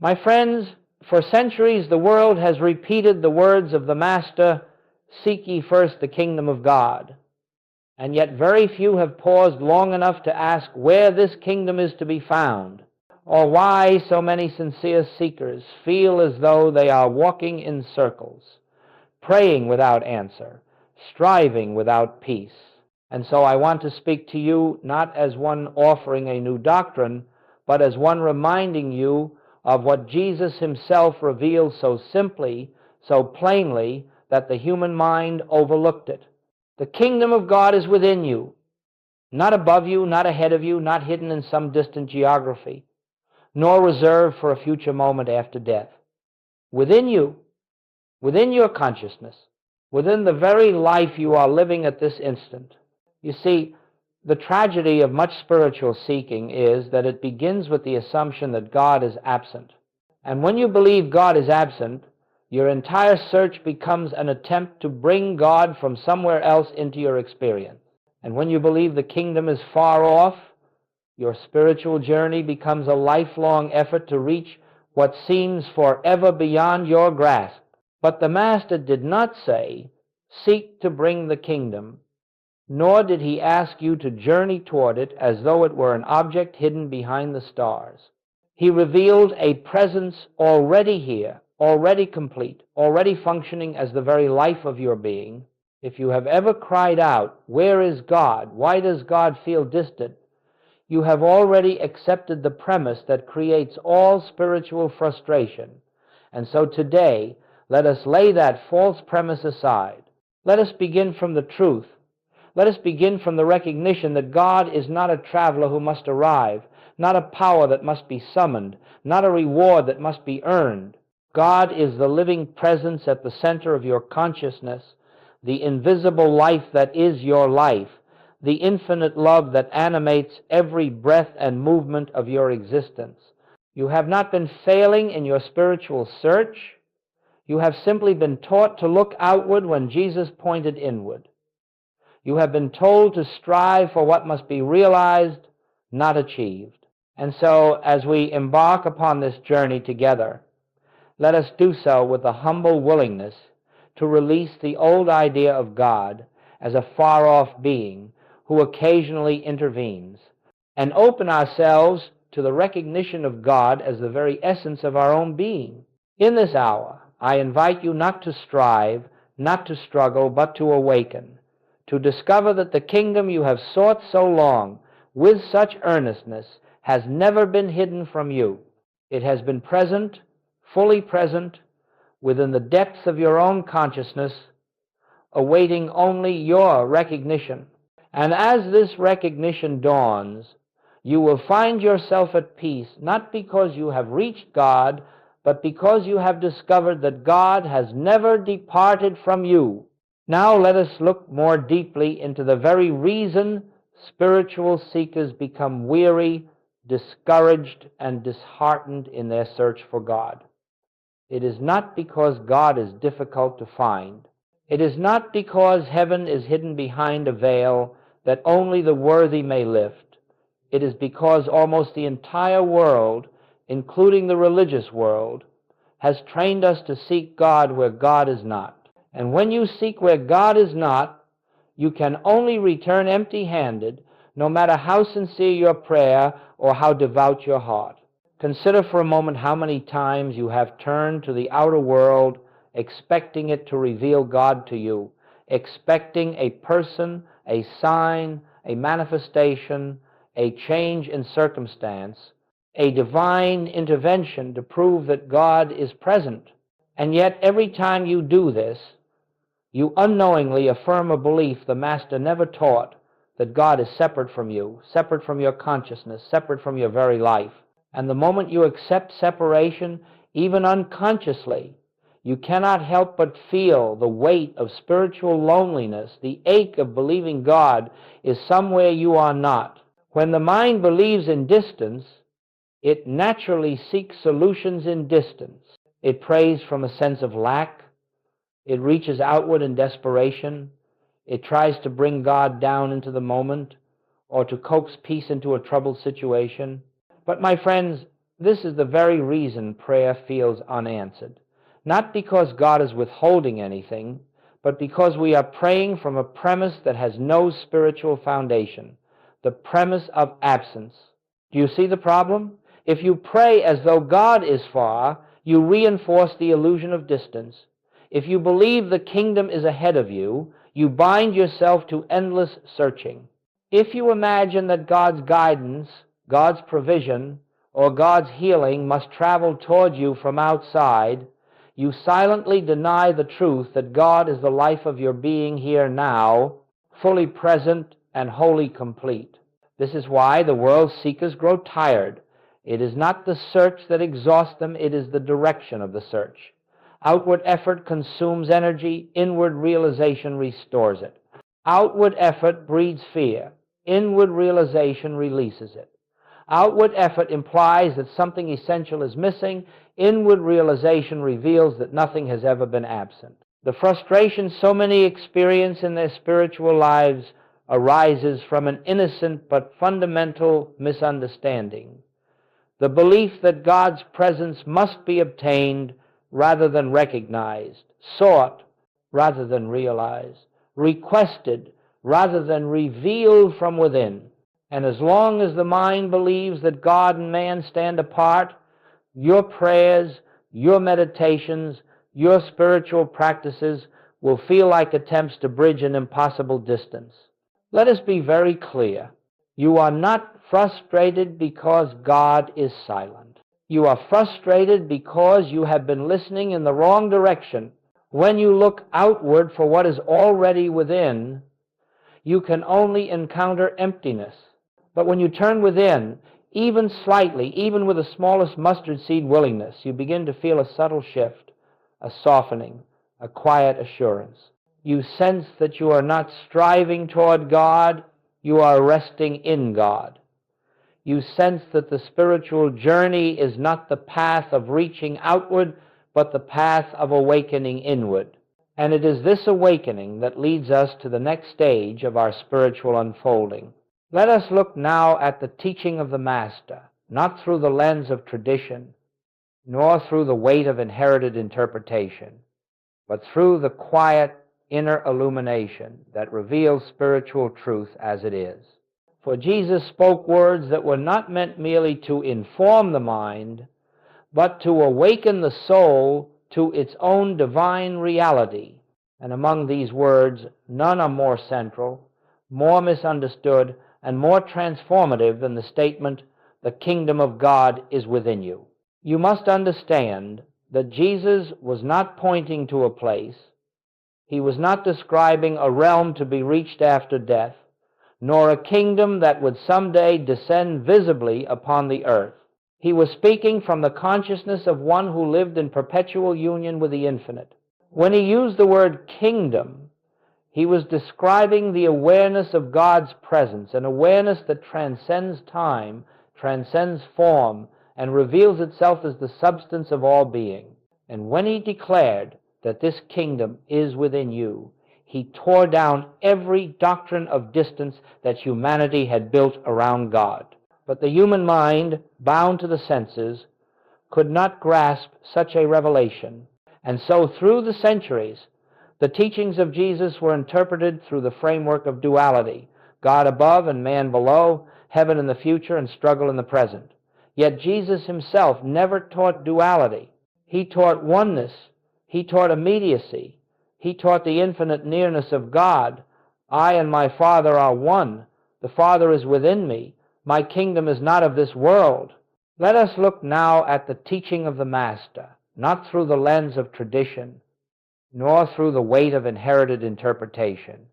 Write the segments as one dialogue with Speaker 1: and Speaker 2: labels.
Speaker 1: My friends, for centuries the world has repeated the words of the Master, "Seek ye first the kingdom of God." And yet very few have paused long enough to ask where this kingdom is to be found, or why so many sincere seekers feel as though they are walking in circles, praying without answer, striving without peace. And so I want to speak to you not as one offering a new doctrine, but as one reminding you of what Jesus himself revealed so simply, so plainly, that the human mind overlooked it. The kingdom of God is within you, not above you, not ahead of you, not hidden in some distant geography, nor reserved for a future moment after death. Within you, within your consciousness, within the very life you are living at this instant. You see, the tragedy of much spiritual seeking is that it begins with the assumption that God is absent. And when you believe God is absent, your entire search becomes an attempt to bring God from somewhere else into your experience. And when you believe the kingdom is far off, your spiritual journey becomes a lifelong effort to reach what seems forever beyond your grasp. But the Master did not say, "Seek to bring the kingdom," nor did he ask you to journey toward it as though it were an object hidden behind the stars. He revealed a presence already here, already complete, already functioning as the very life of your being. If you have ever cried out, "Where is God? Why does God feel distant?" you have already accepted the premise that creates all spiritual frustration. And so today, let us lay that false premise aside. Let us begin from the truth. Let us begin from the recognition that God is not a traveler who must arrive, not a power that must be summoned, not a reward that must be earned. God is the living presence at the center of your consciousness, the invisible life that is your life, the infinite love that animates every breath and movement of your existence. You have not been failing in your spiritual search. You have simply been taught to look outward when Jesus pointed inward. You have been told to strive for what must be realized, not achieved. And so, as we embark upon this journey together, let us do so with a humble willingness to release the old idea of God as a far-off being who occasionally intervenes, and open ourselves to the recognition of God as the very essence of our own being. In this hour, I invite you not to strive, not to struggle, but to awaken, to discover that the kingdom you have sought so long with such earnestness has never been hidden from you. It has been present, fully present, within the depths of your own consciousness, awaiting only your recognition. And as this recognition dawns, you will find yourself at peace, not because you have reached God, but because you have discovered that God has never departed from you. Now let us look more deeply into the very reason spiritual seekers become weary, discouraged, and disheartened in their search for God. It is not because God is difficult to find. It is not because heaven is hidden behind a veil that only the worthy may lift. It is because almost the entire world, including the religious world, has trained us to seek God where God is not. And when you seek where God is not, you can only return empty-handed, no matter how sincere your prayer or how devout your heart. Consider for a moment how many times you have turned to the outer world expecting it to reveal God to you, expecting a person, a sign, a manifestation, a change in circumstance, a divine intervention to prove that God is present. And yet every time you do this, you unknowingly affirm a belief the Master never taught, that God is separate from you, separate from your consciousness, separate from your very life. And the moment you accept separation, even unconsciously, you cannot help but feel the weight of spiritual loneliness, the ache of believing God is somewhere you are not. When the mind believes in distance, it naturally seeks solutions in distance. It prays from a sense of lack. It reaches outward in desperation. It tries to bring God down into the moment or to coax peace into a troubled situation. But my friends, This is the very reason prayer feels unanswered. Not because God is withholding anything, but because we are praying from a premise that has no spiritual foundation, the premise of absence. Do you see the problem? If you pray as though God is far, you reinforce the illusion of distance. If you believe the kingdom is ahead of you, you bind yourself to endless searching. If you imagine that God's guidance, God's provision, or God's healing must travel toward you from outside, you silently deny the truth that God is the life of your being here now, fully present and wholly complete. This is why the world's seekers grow tired. It is not the search that exhausts them, it is the direction of the search. Outward effort consumes energy, inward realization restores it. Outward effort breeds fear, inward realization releases it. Outward effort implies that something essential is missing. Inward realization reveals that nothing has ever been absent. The frustration so many experience in their spiritual lives arises from an innocent but fundamental misunderstanding. The belief that God's presence must be obtained rather than recognized, sought rather than realized, requested rather than revealed from within. And as long as the mind believes that God and man stand apart, your prayers, your meditations, your spiritual practices will feel like attempts to bridge an impossible distance. Let us be very clear. You are not frustrated because God is silent. You are frustrated because you have been listening in the wrong direction. When you look outward for what is already within, you can only encounter emptiness. But when you turn within, even slightly, even with the smallest mustard seed willingness, you begin to feel a subtle shift, a softening, a quiet assurance. You sense that you are not striving toward God, you are resting in God. You sense that the spiritual journey is not the path of reaching outward, but the path of awakening inward. And it is this awakening that leads us to the next stage of our spiritual unfolding. Let us look now at the teaching of the Master, not through the lens of tradition, nor through the weight of inherited interpretation, but through the quiet inner illumination that reveals spiritual truth as it is. For Jesus spoke words that were not meant merely to inform the mind, but to awaken the soul to its own divine reality. And among these words, none are more central, more misunderstood, and more transformative than the statement, "The kingdom of God is within you." You must understand that Jesus was not pointing to a place. He was not describing a realm to be reached after death, nor a kingdom that would someday descend visibly upon the earth. He was speaking from the consciousness of one who lived in perpetual union with the infinite. When he used the word kingdom, he was describing the awareness of God's presence, an awareness that transcends time, transcends form, and reveals itself as the substance of all being. And when he declared that this kingdom is within you, he tore down every doctrine of distance that humanity had built around God. But the human mind, bound to the senses, could not grasp such a revelation. And so through the centuries, the teachings of Jesus were interpreted through the framework of duality, God above and man below, heaven in the future and struggle in the present. Yet Jesus himself never taught duality. He taught oneness. He taught immediacy. He taught the infinite nearness of God. I and my Father are one. The Father is within me. My kingdom is not of this world. Let us look now at the teaching of the Master, not through the lens of tradition, nor through the weight of inherited interpretation,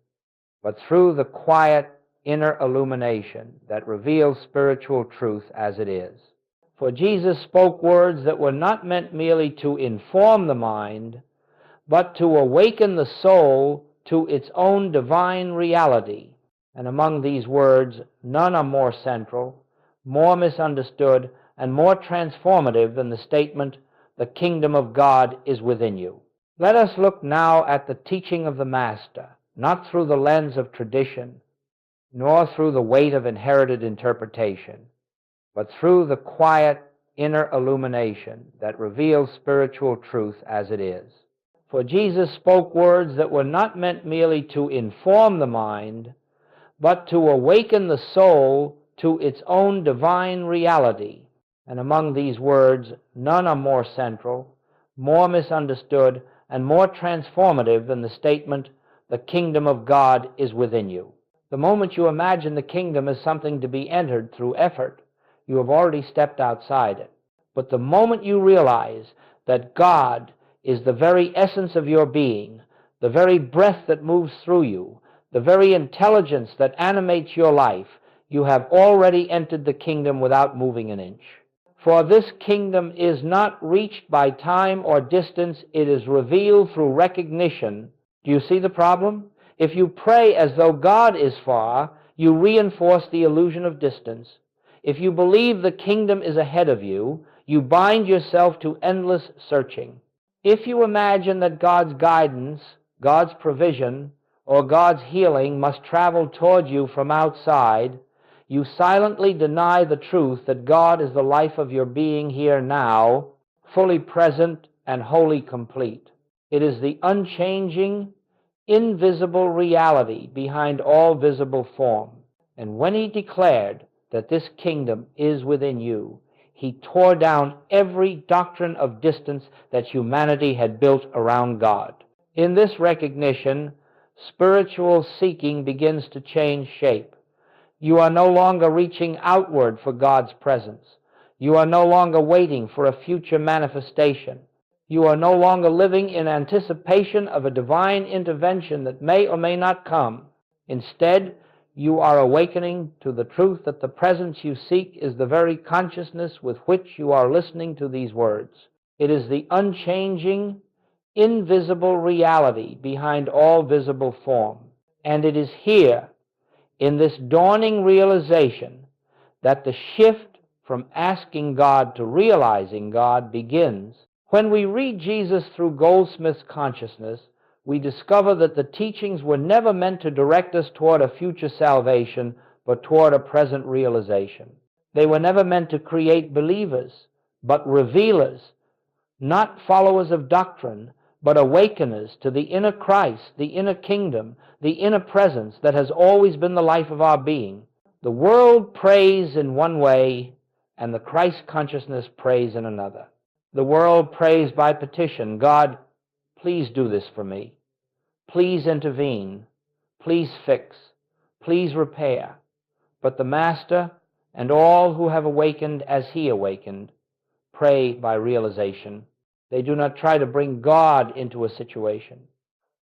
Speaker 1: but through the quiet inner illumination that reveals spiritual truth as it is. For Jesus spoke words that were not meant merely to inform the mind, but to awaken the soul to its own divine reality. And among these words, none are more central, more misunderstood, and more transformative than the statement, "The kingdom of God is within you." Let us look now at the teaching of the Master, not through the lens of tradition, nor through the weight of inherited interpretation, but through the quiet inner illumination that reveals spiritual truth as it is. For Jesus spoke words that were not meant merely to inform the mind, but to awaken the soul to its own divine reality. And among these words, none are more central, more misunderstood, and more transformative than the statement, "The kingdom of God is within you." The moment you imagine the kingdom as something to be entered through effort, you have already stepped outside it. But the moment you realize that God is the very essence of your being, the very breath that moves through you, the very intelligence that animates your life, you have already entered the kingdom without moving an inch. For this kingdom is not reached by time or distance, it is revealed through recognition. Do you see the problem? If you pray as though God is far, you reinforce the illusion of distance. If you believe the kingdom is ahead of you, you bind yourself to endless searching. If you imagine that God's guidance, God's provision, or God's healing must travel toward you from outside, you silently deny the truth that God is the life of your being here now, fully present and wholly complete. It is the unchanging, invisible reality behind all visible form. And when he declared that this kingdom is within you, he tore down every doctrine of distance that humanity had built around God. In this recognition, spiritual seeking begins to change shape. You are no longer reaching outward for God's presence. You are no longer waiting for a future manifestation. You are no longer living in anticipation of a divine intervention that may or may not come. Instead, you are awakening to the truth that the presence you seek is the very consciousness with which you are listening to these words. It is the unchanging, invisible reality behind all visible form. And it is here, in this dawning realization, that the shift from asking God to realizing God begins. When we read Jesus through Goldsmith's consciousness, we discover that the teachings were never meant to direct us toward a future salvation, but toward a present realization. They were never meant to create believers, but revealers, not followers of doctrine, but awakeners to the inner Christ, the inner kingdom, the inner presence that has always been the life of our being. The world prays in one way, and the Christ consciousness prays in another. The world prays by petition, "God, please do this for me. Please intervene. Please fix. Please repair." But the Master and all who have awakened as he awakened pray by realization. They do not try to bring God into a situation.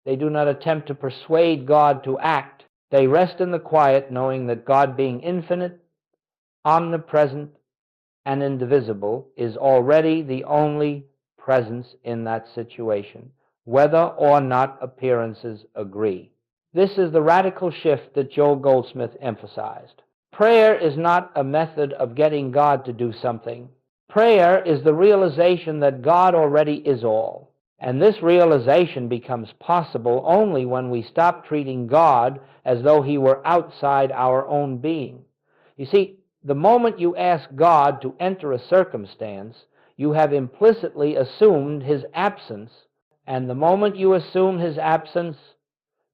Speaker 1: They do not attempt to persuade God to act. They rest in the quiet, knowing that God, being infinite, omnipresent, and indivisible, is already the only presence in that situation, whether or not appearances agree. This is the radical shift that Joel Goldsmith emphasized. Prayer is not a method of getting God to do something. Prayer is the realization that God already is all. And this realization becomes possible only when we stop treating God as though he were outside our own being. You see, the moment you ask God to enter a circumstance, you have implicitly assumed his absence. And the moment you assume his absence,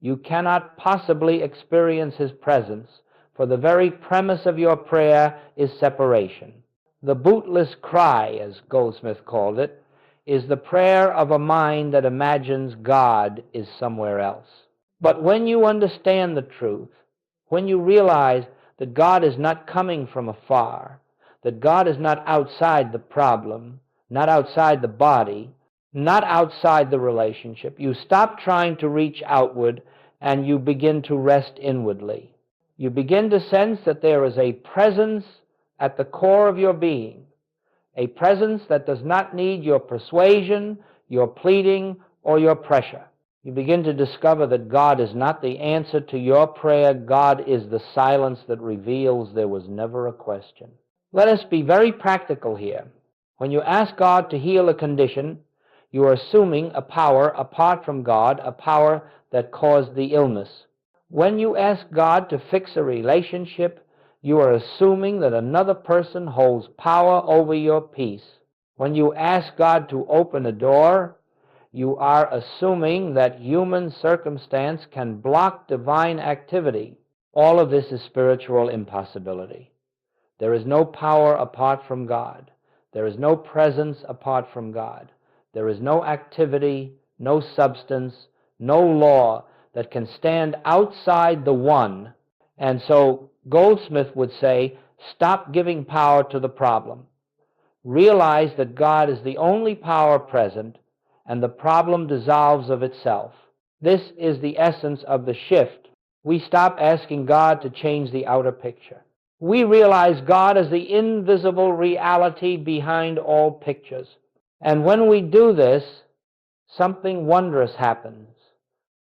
Speaker 1: you cannot possibly experience his presence, for the very premise of your prayer is separation. The bootless cry, as Goldsmith called it, is the prayer of a mind that imagines God is somewhere else. But when you understand the truth, when you realize that God is not coming from afar, that God is not outside the problem, not outside the body, not outside the relationship, you stop trying to reach outward and you begin to rest inwardly. You begin to sense that there is a presence at the core of your being, a presence that does not need your persuasion, your pleading, or your pressure. You begin to discover that God is not the answer to your prayer. God is the silence that reveals there was never a question. Let us be very practical here. When you ask God to heal a condition, you are assuming a power apart from God, a power that caused the illness. When you ask God to fix a relationship, you are assuming that another person holds power over your peace. When you ask God to open a door, you are assuming that human circumstance can block divine activity. All of this is spiritual impossibility. There is no power apart from God. There is no presence apart from God. There is no activity, no substance, no law that can stand outside the one. And so Goldsmith would say, stop giving power to the problem. Realize that God is the only power present, and the problem dissolves of itself. This is the essence of the shift. We stop asking God to change the outer picture. We realize God is the invisible reality behind all pictures. And when we do this, something wondrous happens.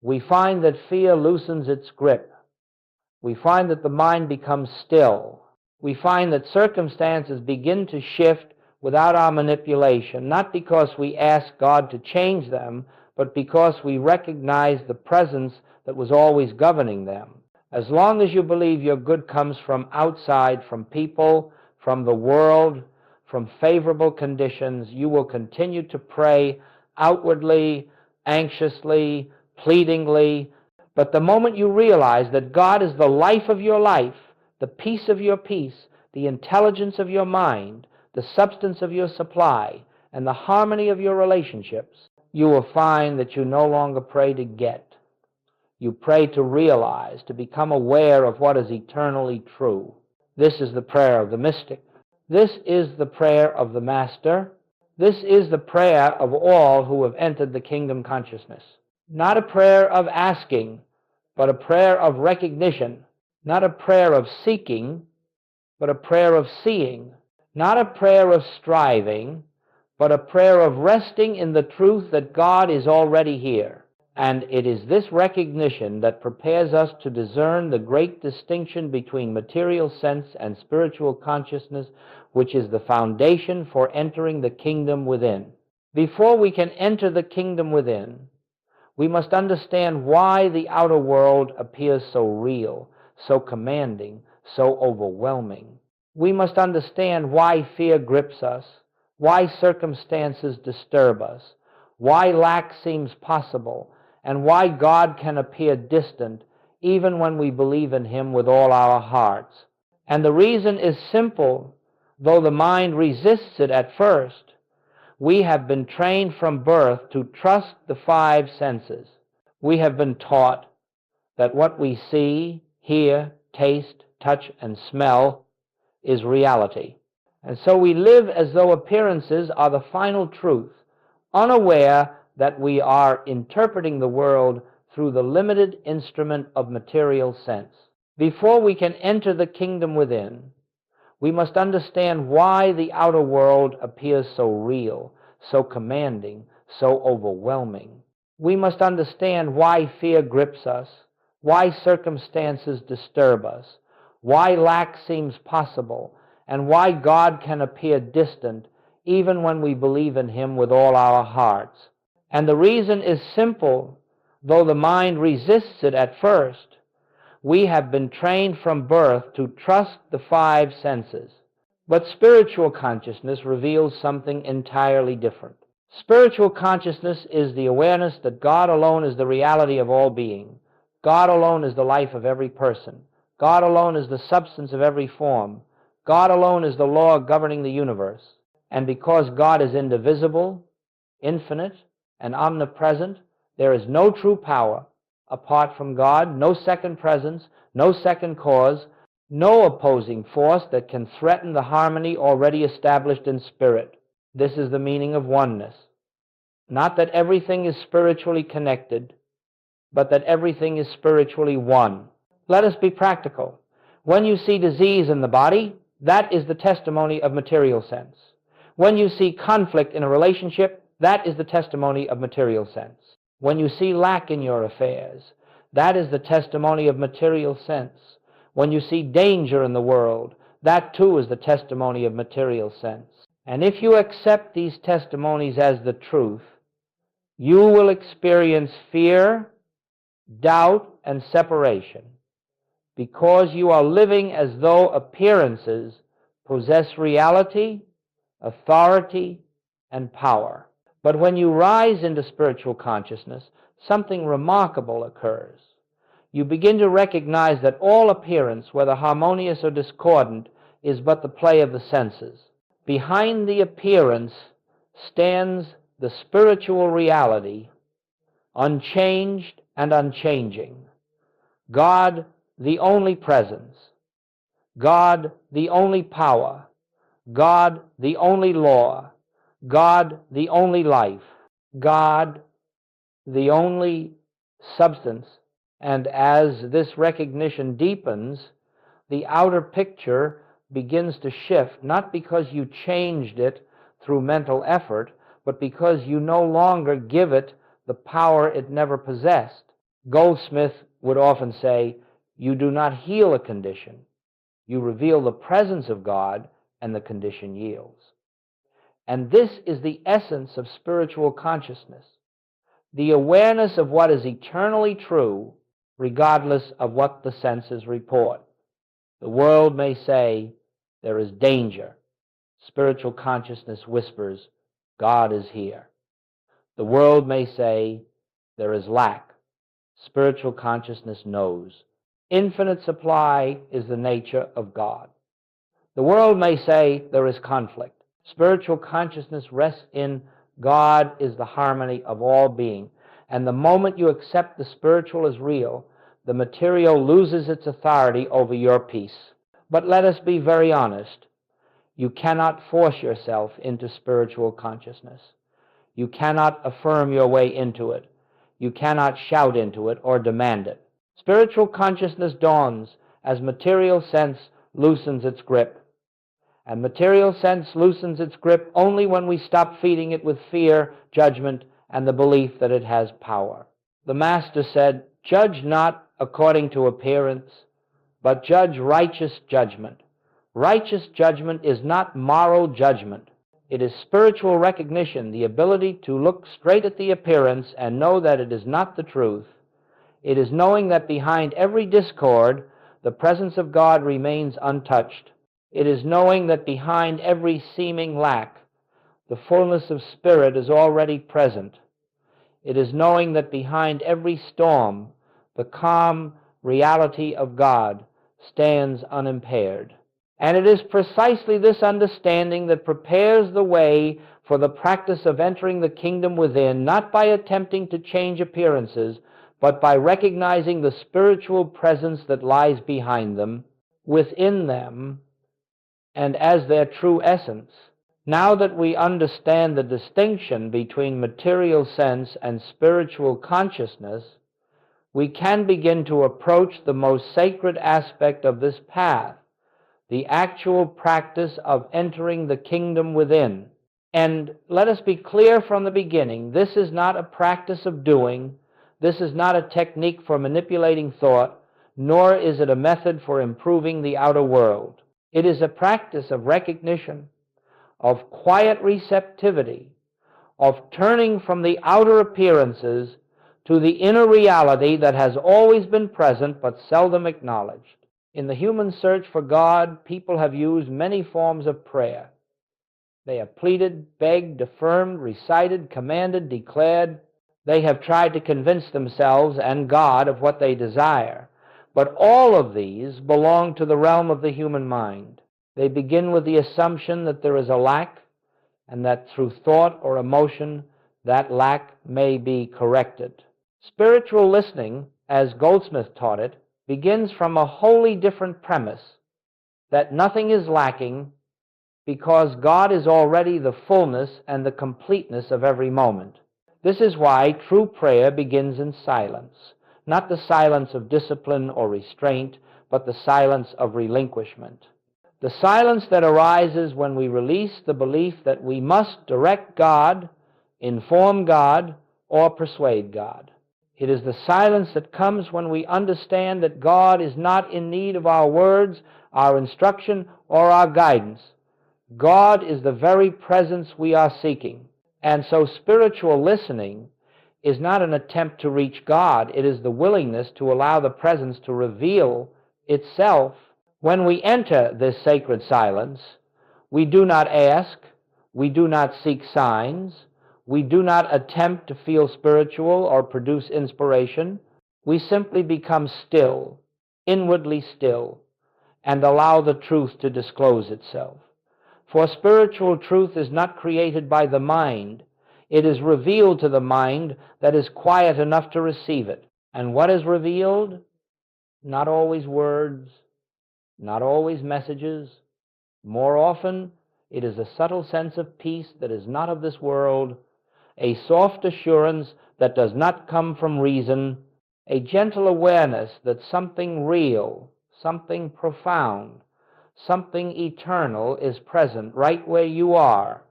Speaker 1: We find that fear loosens its grip. We find that the mind becomes still. We find that circumstances begin to shift without our manipulation, not because we ask God to change them, but because we recognize the presence that was always governing them. As long as you believe your good comes from outside, from people, from the world, from favorable conditions, you will continue to pray outwardly, anxiously, pleadingly. But the moment you realize that God is the life of your life, the peace of your peace, the intelligence of your mind, the substance of your supply, and the harmony of your relationships, you will find that you no longer pray to get. You pray to realize, to become aware of what is eternally true. This is the prayer of the mystic. This is the prayer of the master. This is the prayer of all who have entered the kingdom consciousness. Not a prayer of asking, but a prayer of recognition. Not a prayer of seeking, but a prayer of seeing. Not a prayer of striving, but a prayer of resting in the truth that God is already here. And it is this recognition that prepares us to discern the great distinction between material sense and spiritual consciousness, which is the foundation for entering the kingdom within. Before we can enter the kingdom within, we must understand why the outer world appears so real, so commanding, so overwhelming. We must understand why fear grips us, why circumstances disturb us, why lack seems possible, and why God can appear distant even when we believe in Him with all our hearts. And the reason is simple, though the mind resists it at first. We have been trained from birth to trust the five senses. We have been taught that what we see, hear, taste, touch, and smell is reality. And so we live as though appearances are the final truth, unaware that we are interpreting the world through the limited instrument of material sense. Before we can enter the kingdom within, we must understand why the outer world appears so real, so commanding, so overwhelming. We must understand why fear grips us, why circumstances disturb us, why lack seems possible, and why God can appear distant even when we believe in Him with all our hearts. And the reason is simple, though the mind resists it at first. We have been trained from birth to trust the five senses. But spiritual consciousness reveals something entirely different. Spiritual consciousness is the awareness that God alone is the reality of all being. God alone is the life of every person. God alone is the substance of every form. God alone is the law governing the universe. And because God is indivisible, infinite, and omnipresent, there is no true power apart from God, no second presence, no second cause, no opposing force that can threaten the harmony already established in spirit. This is the meaning of oneness. Not that everything is spiritually connected, but that everything is spiritually one. Let us be practical. When you see disease in the body, that is the testimony of material sense. When you see conflict in a relationship, that is the testimony of material sense. When you see lack in your affairs, that is the testimony of material sense. When you see danger in the world, that too is the testimony of material sense. And if you accept these testimonies as the truth, you will experience fear, doubt, and separation, because you are living as though appearances possess reality, authority, and power. But when you rise into spiritual consciousness, something remarkable occurs. You begin to recognize that all appearance, whether harmonious or discordant, is but the play of the senses. Behind the appearance stands the spiritual reality, unchanged and unchanging. God, the only presence. God, the only power. God, the only law. God, the only life. God, the only substance. And as this recognition deepens, the outer picture begins to shift, not because you changed it through mental effort, but because you no longer give it the power it never possessed. Goldsmith would often say, you do not heal a condition. You reveal the presence of God, and the condition yields. And this is the essence of spiritual consciousness, the awareness of what is eternally true, regardless of what the senses report. The world may say, there is danger. Spiritual consciousness whispers, God is here. The world may say, there is lack. Spiritual consciousness knows. Infinite supply is the nature of God. The world may say, there is conflict. Spiritual consciousness rests in God is the harmony of all being. And the moment you accept the spiritual as real, the material loses its authority over your peace. But let us be very honest. You cannot force yourself into spiritual consciousness. You cannot affirm your way into it. You cannot shout into it or demand it. Spiritual consciousness dawns as material sense loosens its grip. And material sense loosens its grip only when we stop feeding it with fear, judgment, and the belief that it has power. The Master said, judge not according to appearance, but judge righteous judgment. Righteous judgment is not moral judgment. It is spiritual recognition, the ability to look straight at the appearance and know that it is not the truth. It is knowing that behind every discord, the presence of God remains untouched. It is knowing that behind every seeming lack, the fullness of Spirit is already present. It is knowing that behind every storm, the calm reality of God stands unimpaired. And it is precisely this understanding that prepares the way for the practice of entering the kingdom within, not by attempting to change appearances, but by recognizing the spiritual presence that lies behind them, within them, and as their true essence. Now that we understand the distinction between material sense and spiritual consciousness, we can begin to approach the most sacred aspect of this path, the actual practice of entering the kingdom within. And let us be clear from the beginning, this is not a practice of doing, this is not a technique for manipulating thought, nor is it a method for improving the outer world. It is a practice of recognition, of quiet receptivity, of turning from the outer appearances to the inner reality that has always been present but seldom acknowledged. In the human search for God, people have used many forms of prayer. They have pleaded, begged, affirmed, recited, commanded, declared. They have tried to convince themselves and God of what they desire. But all of these belong to the realm of the human mind. They begin with the assumption that there is a lack, and that through thought or emotion, that lack may be corrected. Spiritual listening, as Goldsmith taught it, begins from a wholly different premise, that nothing is lacking because God is already the fullness and the completeness of every moment. This is why true prayer begins in silence, not the silence of discipline or restraint, but the silence of relinquishment. The silence that arises when we release the belief that we must direct God, inform God, or persuade God. It is the silence that comes when we understand that God is not in need of our words, our instruction, or our guidance. God is the very presence we are seeking. And so spiritual listening is not an attempt to reach God. It is the willingness to allow the presence to reveal itself. When we enter this sacred silence, we do not ask, we do not seek signs, we do not attempt to feel spiritual or produce inspiration. We simply become still, inwardly still, and allow the truth to disclose itself. For spiritual truth is not created by the mind. It is revealed to the mind that is quiet enough to receive it. And what is revealed? Not always words, not always messages. More often, it is a subtle sense of peace that is not of this world, a soft assurance that does not come from reason, a gentle awareness that something real, something profound, something eternal is present right where you are.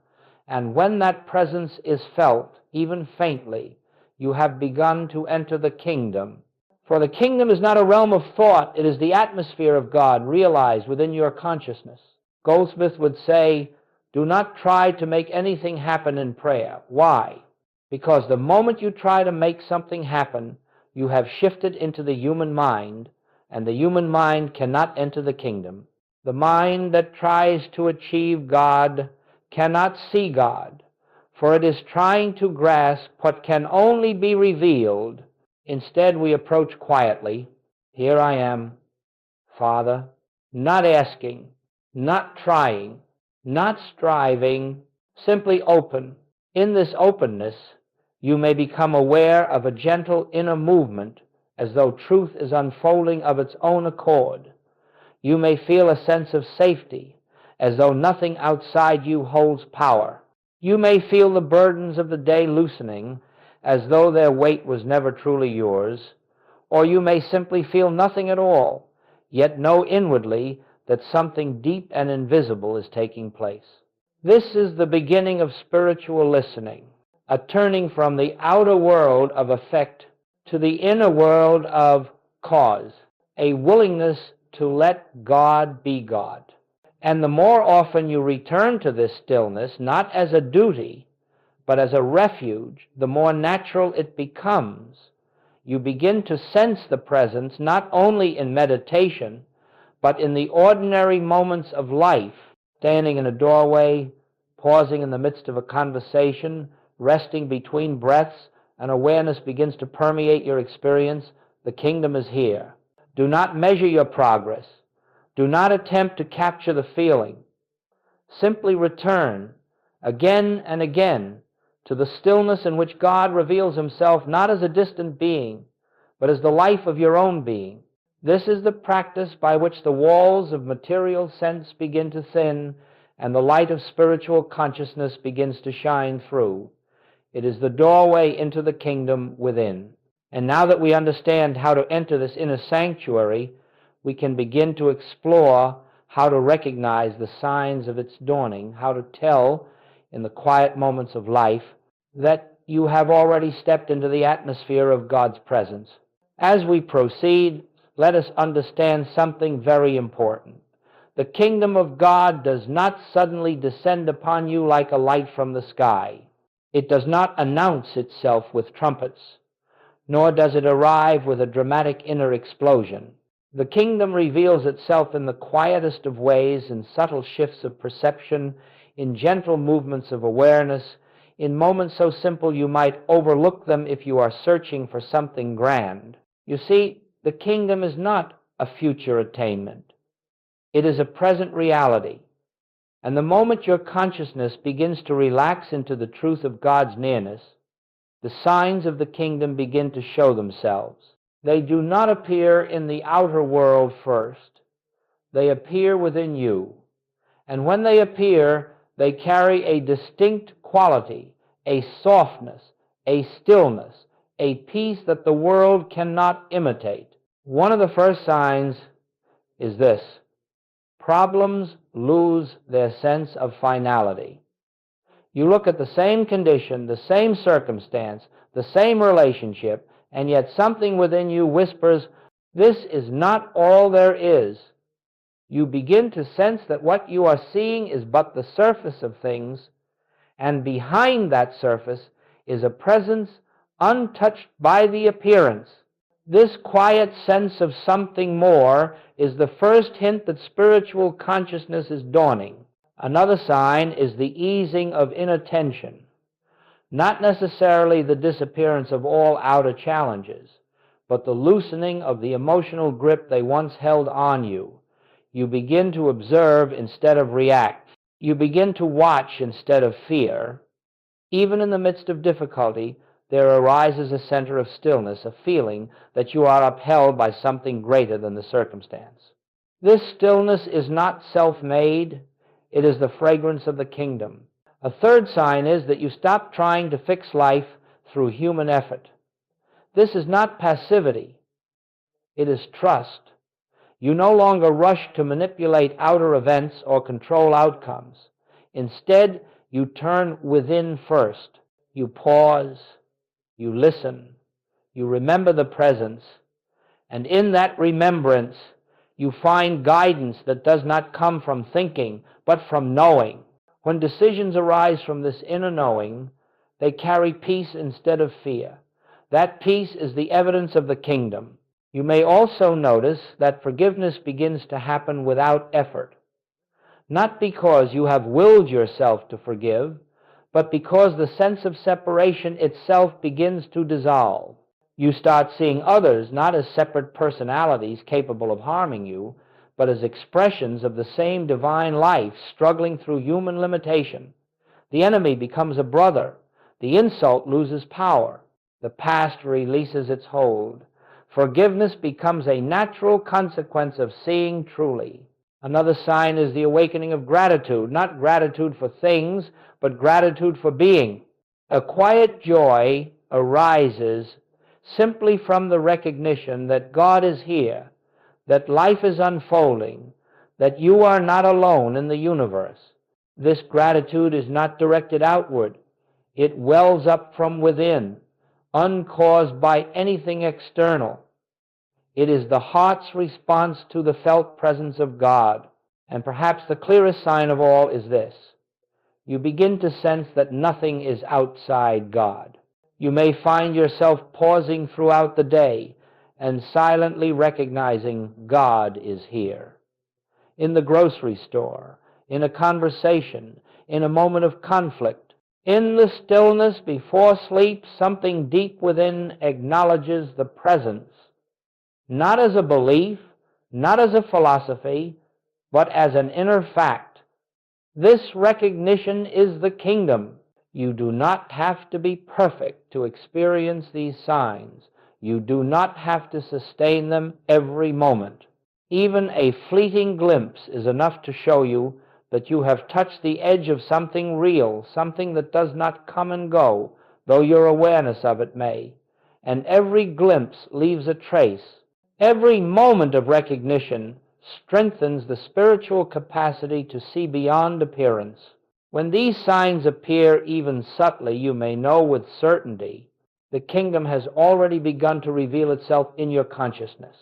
Speaker 1: And when that presence is felt, even faintly, you have begun to enter the kingdom. For the kingdom is not a realm of thought, it is the atmosphere of God realized within your consciousness. Goldsmith would say, do not try to make anything happen in prayer. Why? Because the moment you try to make something happen, you have shifted into the human mind, and the human mind cannot enter the kingdom. The mind that tries to achieve God cannot see God, for it is trying to grasp what can only be revealed. Instead, we approach quietly. Here I am, Father, not asking, not trying, not striving, simply open. In this openness, you may become aware of a gentle inner movement as though truth is unfolding of its own accord. You may feel a sense of safety as though nothing outside you holds power. You may feel the burdens of the day loosening as though their weight was never truly yours, or you may simply feel nothing at all, yet know inwardly that something deep and invisible is taking place. This is the beginning of spiritual listening, a turning from the outer world of effect to the inner world of cause, a willingness to let God be God. And the more often you return to this stillness, not as a duty, but as a refuge, the more natural it becomes. You begin to sense the presence not only in meditation, but in the ordinary moments of life, standing in a doorway, pausing in the midst of a conversation, resting between breaths, and awareness begins to permeate your experience. The kingdom is here. Do not measure your progress. Do not attempt to capture the feeling. Simply return again and again to the stillness in which God reveals himself not as a distant being, but as the life of your own being. This is the practice by which the walls of material sense begin to thin and the light of spiritual consciousness begins to shine through. It is the doorway into the kingdom within. And now that we understand how to enter this inner sanctuary, we can begin to explore how to recognize the signs of its dawning, how to tell in the quiet moments of life that you have already stepped into the atmosphere of God's presence. As we proceed, let us understand something very important. The kingdom of God does not suddenly descend upon you like a light from the sky. It does not announce itself with trumpets, nor does it arrive with a dramatic inner explosion. The kingdom reveals itself in the quietest of ways, in subtle shifts of perception, in gentle movements of awareness, in moments so simple you might overlook them if you are searching for something grand. You see, the kingdom is not a future attainment. It is a present reality. And the moment your consciousness begins to relax into the truth of God's nearness, the signs of the kingdom begin to show themselves. They do not appear in the outer world first. They appear within you. And when they appear, they carry a distinct quality, a softness, a stillness, a peace that the world cannot imitate. One of the first signs is this: problems lose their sense of finality. You look at the same condition, the same circumstance, the same relationship, and yet something within you whispers, this is not all there is. You begin to sense that what you are seeing is but the surface of things, and behind that surface is a presence untouched by the appearance. This quiet sense of something more is the first hint that spiritual consciousness is dawning. Another sign is the easing of inner tension, not necessarily the disappearance of all outer challenges, but the loosening of the emotional grip they once held on you. You begin to observe instead of react. You begin to watch instead of fear. Even in the midst of difficulty, there arises a center of stillness, a feeling that you are upheld by something greater than the circumstance. This stillness is not self-made. It is the fragrance of the kingdom. A third sign is that you stop trying to fix life through human effort. This is not passivity. It is trust. You no longer rush to manipulate outer events or control outcomes. Instead, you turn within first. You pause, you listen, you remember the presence, and in that remembrance, you find guidance that does not come from thinking, but from knowing. When decisions arise from this inner knowing, they carry peace instead of fear. That peace is the evidence of the kingdom. You may also notice that forgiveness begins to happen without effort, not because you have willed yourself to forgive, but because the sense of separation itself begins to dissolve. You start seeing others not as separate personalities capable of harming you, but as expressions of the same divine life struggling through human limitation. The enemy becomes a brother. The insult loses power. The past releases its hold. Forgiveness becomes a natural consequence of seeing truly. Another sign is the awakening of gratitude, not gratitude for things, but gratitude for being. A quiet joy arises simply from the recognition that God is here, that life is unfolding, that you are not alone in the universe. This gratitude is not directed outward. It wells up from within, uncaused by anything external. It is the heart's response to the felt presence of God. And perhaps the clearest sign of all is this: you begin to sense that nothing is outside God. You may find yourself pausing throughout the day and silently recognizing God is here. In the grocery store, in a conversation, in a moment of conflict, in the stillness before sleep, something deep within acknowledges the presence, not as a belief, not as a philosophy, but as an inner fact. This recognition is the kingdom. You do not have to be perfect to experience these signs. You do not have to sustain them every moment. Even a fleeting glimpse is enough to show you that you have touched the edge of something real, something that does not come and go, though your awareness of it may. And every glimpse leaves a trace. Every moment of recognition strengthens the spiritual capacity to see beyond appearance. When these signs appear even subtly, you may know with certainty the kingdom has already begun to reveal itself in your consciousness.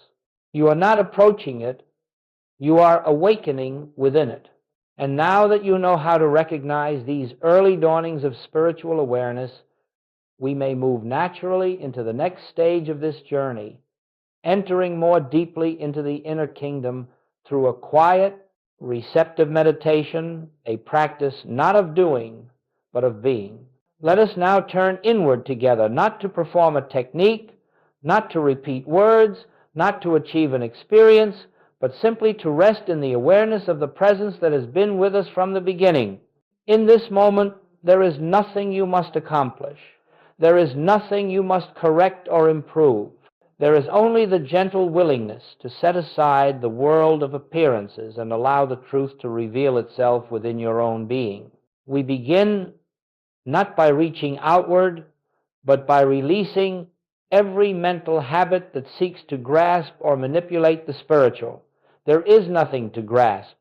Speaker 1: You are not approaching it, you are awakening within it. And now that you know how to recognize these early dawnings of spiritual awareness, we may move naturally into the next stage of this journey, entering more deeply into the inner kingdom through a quiet, receptive meditation, a practice not of doing, but of being. Let us now turn inward together, not to perform a technique, not to repeat words, not to achieve an experience, but simply to rest in the awareness of the presence that has been with us from the beginning. In this moment, there is nothing you must accomplish. There is nothing you must correct or improve. There is only the gentle willingness to set aside the world of appearances and allow the truth to reveal itself within your own being. We begin not by reaching outward, but by releasing every mental habit that seeks to grasp or manipulate the spiritual. There is nothing to grasp.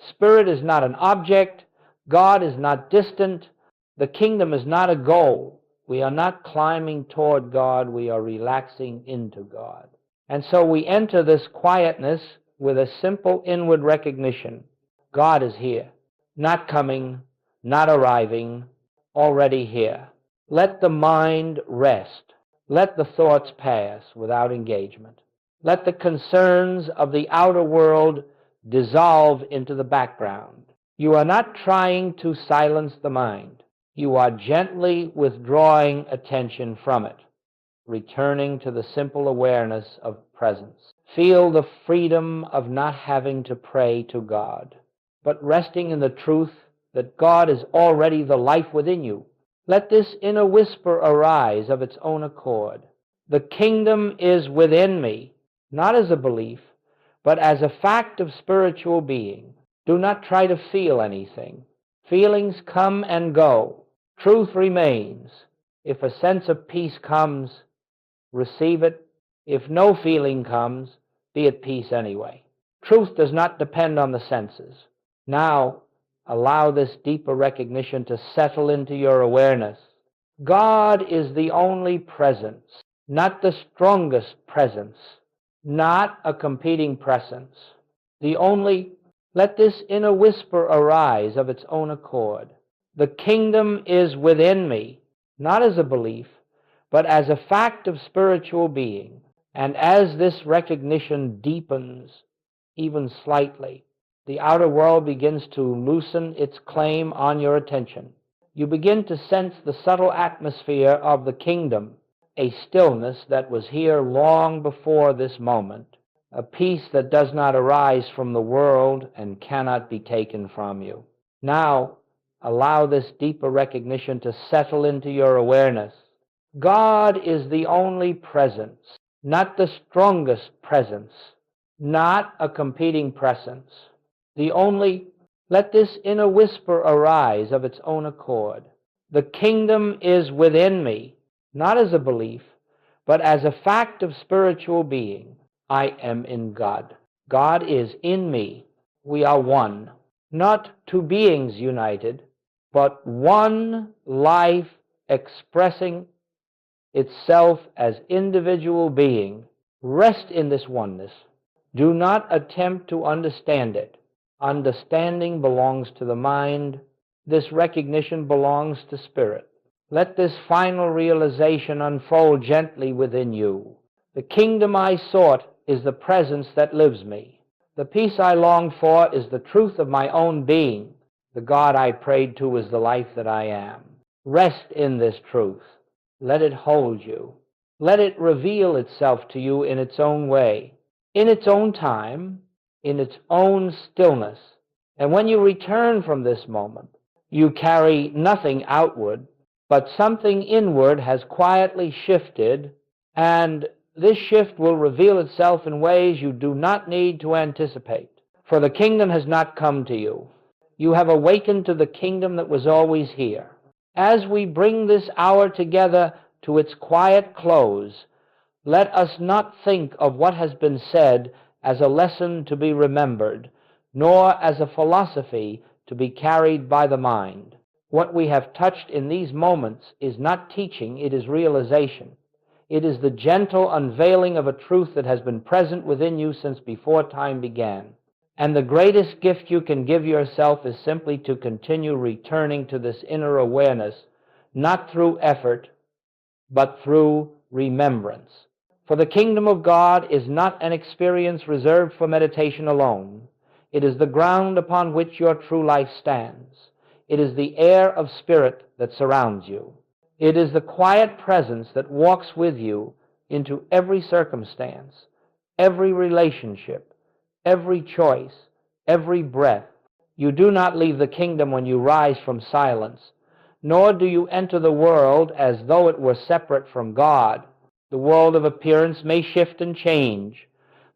Speaker 1: Spirit is not an object. God is not distant. The kingdom is not a goal. We are not climbing toward God, we are relaxing into God. And so we enter this quietness with a simple inward recognition. God is here, not coming, not arriving, already here. Let the mind rest. Let the thoughts pass without engagement. Let the concerns of the outer world dissolve into the background. You are not trying to silence the mind. You are gently withdrawing attention from it, returning to the simple awareness of presence. Feel the freedom of not having to pray to God, but resting in the truth that God is already the life within you. Let this inner whisper arise of its own accord. The kingdom is within me, not as a belief, but as a fact of spiritual being. Do not try to feel anything. Feelings come and go. Truth remains. If a sense of peace comes, receive it. If no feeling comes, be at peace anyway. Truth does not depend on the senses. Now, allow this deeper recognition to settle into your awareness. God is the only presence, not the strongest presence, not a competing presence. The only, let this inner whisper arise of its own accord. The kingdom is within me, not as a belief, but as a fact of spiritual being. And as this recognition deepens, even slightly, the outer world begins to loosen its claim on your attention. You begin to sense the subtle atmosphere of the kingdom, a stillness that was here long before this moment, a peace that does not arise from the world and cannot be taken from you. Now, allow this deeper recognition to settle into your awareness. God is the only presence, not the strongest presence, not a competing presence. The only, let this inner whisper arise of its own accord. The kingdom is within me, not as a belief, but as a fact of spiritual being. I am in God. God is in me. We are one. Not two beings united, but one life expressing itself as individual being. Rest in this oneness. Do not attempt to understand it. Understanding belongs to the mind. This recognition belongs to spirit. Let this final realization unfold gently within you. The kingdom I sought is the presence that lives me. The peace I longed for is the truth of my own being. The God I prayed to is the life that I am. Rest in this truth. Let it hold you. Let it reveal itself to you in its own way, in its own time, in its own stillness. And when you return from this moment, you carry nothing outward, but something inward has quietly shifted, and this shift will reveal itself in ways you do not need to anticipate. For the kingdom has not come to you. You have awakened to the kingdom that was always here. As we bring this hour together to its quiet close, let us not think of what has been said as a lesson to be remembered, nor as a philosophy to be carried by the mind. What we have touched in these moments is not teaching, it is realization. It is the gentle unveiling of a truth that has been present within you since before time began. And the greatest gift you can give yourself is simply to continue returning to this inner awareness, not through effort, but through remembrance. For the kingdom of God is not an experience reserved for meditation alone. It is the ground upon which your true life stands. It is the air of spirit that surrounds you. It is the quiet presence that walks with you into every circumstance, every relationship, every choice, every breath. You do not leave the kingdom when you rise from silence, nor do you enter the world as though it were separate from God. The world of appearance may shift and change,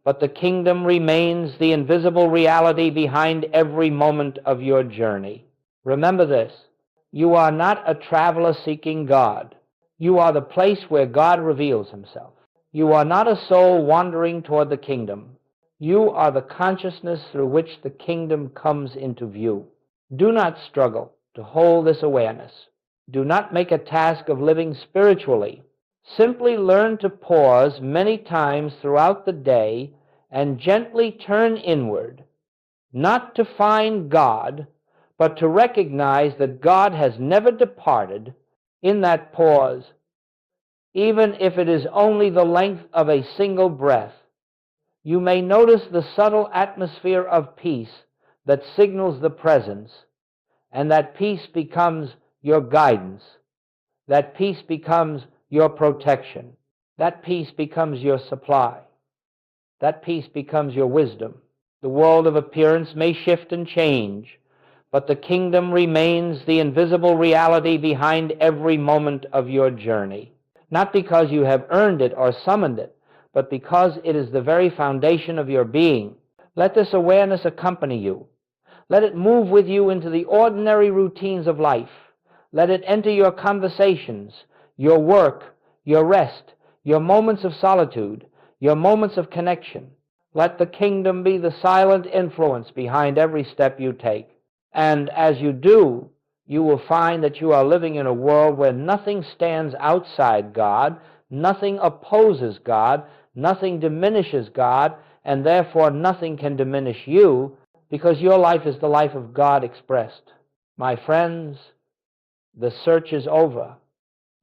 Speaker 1: but the kingdom remains the invisible reality behind every moment of your journey. Remember this. You are not a traveler seeking God. You are the place where God reveals himself. You are not a soul wandering toward the kingdom. You are the consciousness through which the kingdom comes into view. Do not struggle to hold this awareness. Do not make a task of living spiritually. Simply learn to pause many times throughout the day and gently turn inward, not to find God, but to recognize that God has never departed in that pause, even if it is only the length of a single breath, you may notice the subtle atmosphere of peace that signals the presence, and that peace becomes your guidance. That peace becomes your protection. That peace becomes your supply. That peace becomes your wisdom. The world of appearance may shift and change, but the kingdom remains the invisible reality behind every moment of your journey. Not because you have earned it or summoned it, but because it is the very foundation of your being. Let this awareness accompany you. Let it move with you into the ordinary routines of life. Let it enter your conversations, your work, your rest, your moments of solitude, your moments of connection. Let the kingdom be the silent influence behind every step you take. And as you do, you will find that you are living in a world where nothing stands outside God, nothing opposes God, nothing diminishes God, and therefore nothing can diminish you, because your life is the life of God expressed. My friends, the search is over,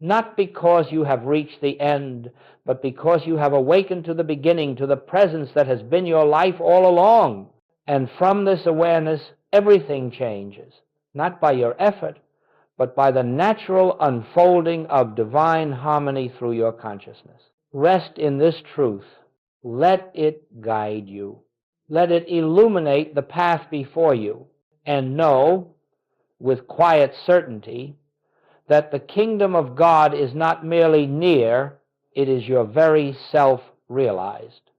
Speaker 1: not because you have reached the end, but because you have awakened to the beginning, to the presence that has been your life all along. And from this awareness, everything changes, not by your effort, but by the natural unfolding of divine harmony through your consciousness. Rest in this truth. Let it guide you. Let it illuminate the path before you, and know with quiet certainty that the kingdom of God is not merely near, it is your very self realized.